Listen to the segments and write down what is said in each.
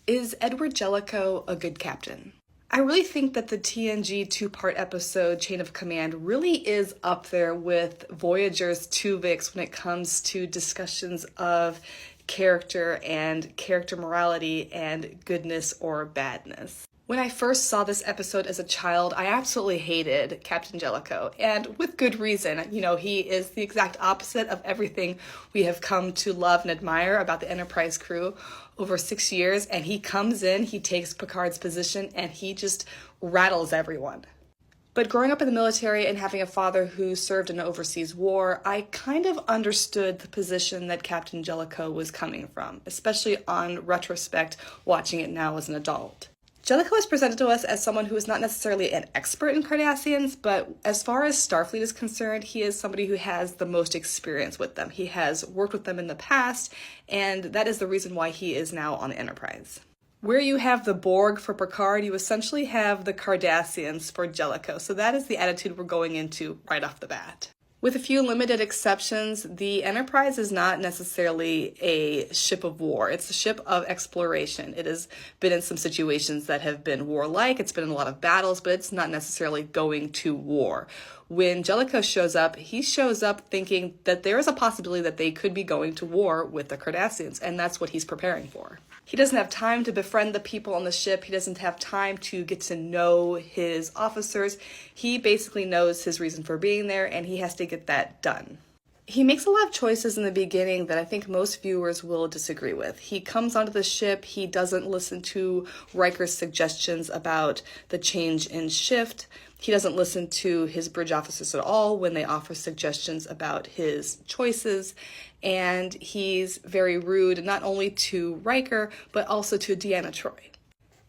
Is Edward Jellico a good captain? I really think that the TNG two-part episode Chain of Command really is up there with Voyager's Tuvix when it comes to discussions of character and character morality and goodness or badness. When I first saw this episode as a child, I absolutely hated Captain Jellico, and with good reason. You know, he is the exact opposite of everything we have come to love and admire about the Enterprise crew over 6 years, and he comes in, he takes Picard's position, and he just rattles everyone. But growing up in the military and having a father who served in an overseas war, I kind of understood the position that Captain Jellico was coming from, especially on retrospect, watching it now as an adult. Jellico is presented to us as someone who is not necessarily an expert in Cardassians, but as far as Starfleet is concerned, he is somebody who has the most experience with them. He has worked with them in the past, and that is the reason why he is now on the Enterprise. Where you have the Borg for Picard, you essentially have the Cardassians for Jellico, so that is the attitude we're going into right off the bat. With a few limited exceptions, the Enterprise is not necessarily a ship of war. It's a ship of exploration. It has been in some situations that have been warlike. It's been in a lot of battles, but it's not necessarily going to war. When Jellico shows up, he shows up thinking that there is a possibility that they could be going to war with the Cardassians, and that's what he's preparing for. He doesn't have time to befriend the people on the ship. He doesn't have time to get to know his officers. He basically knows his reason for being there, and he has to get that done. He makes a lot of choices in the beginning that I think most viewers will disagree with. He comes onto the ship, he doesn't listen to Riker's suggestions about the change in shift. He doesn't listen to his bridge officers at all when they offer suggestions about his choices. And he's very rude, not only to Riker, but also to Deanna Troi.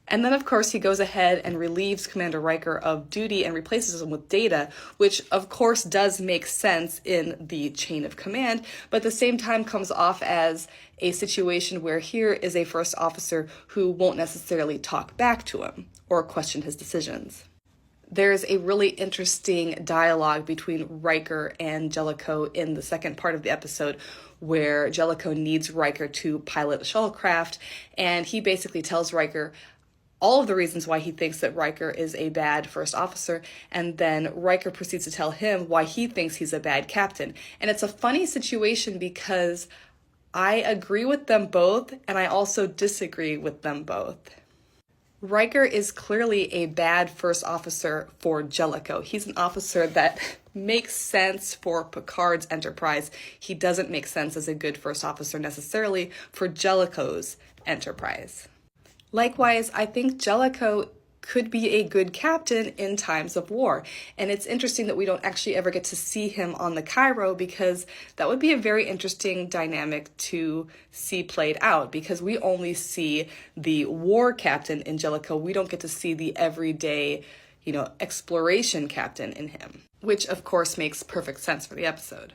And then, of course, he goes ahead and relieves Commander Riker of duty and replaces him with Data, which, of course, does make sense in the chain of command, but at the same time comes off as a situation where here is a first officer who won't necessarily talk back to him or question his decisions. There's a really interesting dialogue between Riker and Jellico in the second part of the episode where Jellico needs Riker to pilot a shuttlecraft, and he basically tells Riker all of the reasons why he thinks that Riker is a bad first officer, and then Riker proceeds to tell him why he thinks he's a bad captain. And it's a funny situation because I agree with them both, and I also disagree with them both. Riker is clearly a bad first officer for Jellico. He's an officer that makes sense for Picard's Enterprise. He doesn't make sense as a good first officer necessarily for Jellico's Enterprise. Likewise, I think Jellico could be a good captain in times of war. And it's interesting that we don't actually ever get to see him on the Cairo, because that would be a very interesting dynamic to see played out, because we only see the war captain in Jellico. We don't get to see the everyday, exploration captain in him, which of course makes perfect sense for the episode.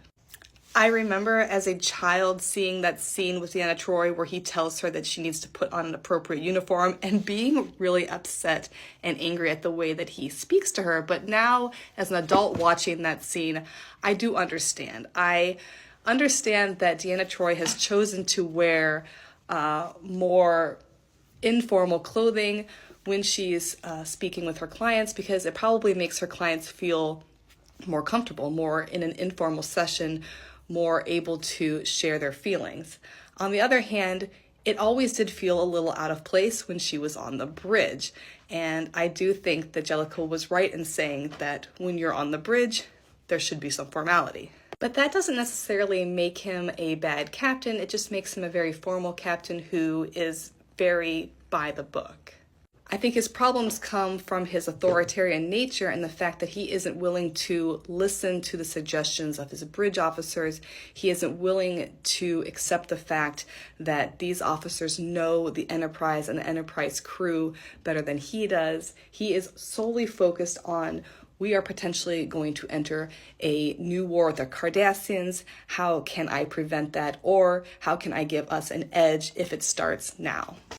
I remember as a child seeing that scene with Deanna Troi where he tells her that she needs to put on an appropriate uniform and being really upset and angry at the way that he speaks to her. But now, as an adult watching that scene, I do understand. I understand that Deanna Troi has chosen to wear more informal clothing when she's speaking with her clients, because it probably makes her clients feel more comfortable, more in an informal session, more able to share their feelings. On the other hand, it always did feel a little out of place when she was on the bridge. And I do think that Jellico was right in saying that when you're on the bridge, there should be some formality. But that doesn't necessarily make him a bad captain. It just makes him a very formal captain who is very by the book. I think his problems come from his authoritarian nature and the fact that he isn't willing to listen to the suggestions of his bridge officers. He isn't willing to accept the fact that these officers know the Enterprise and the Enterprise crew better than he does. He is solely focused on, we are potentially going to enter a new war with the Cardassians. How can I prevent that? Or how can I give us an edge if it starts now?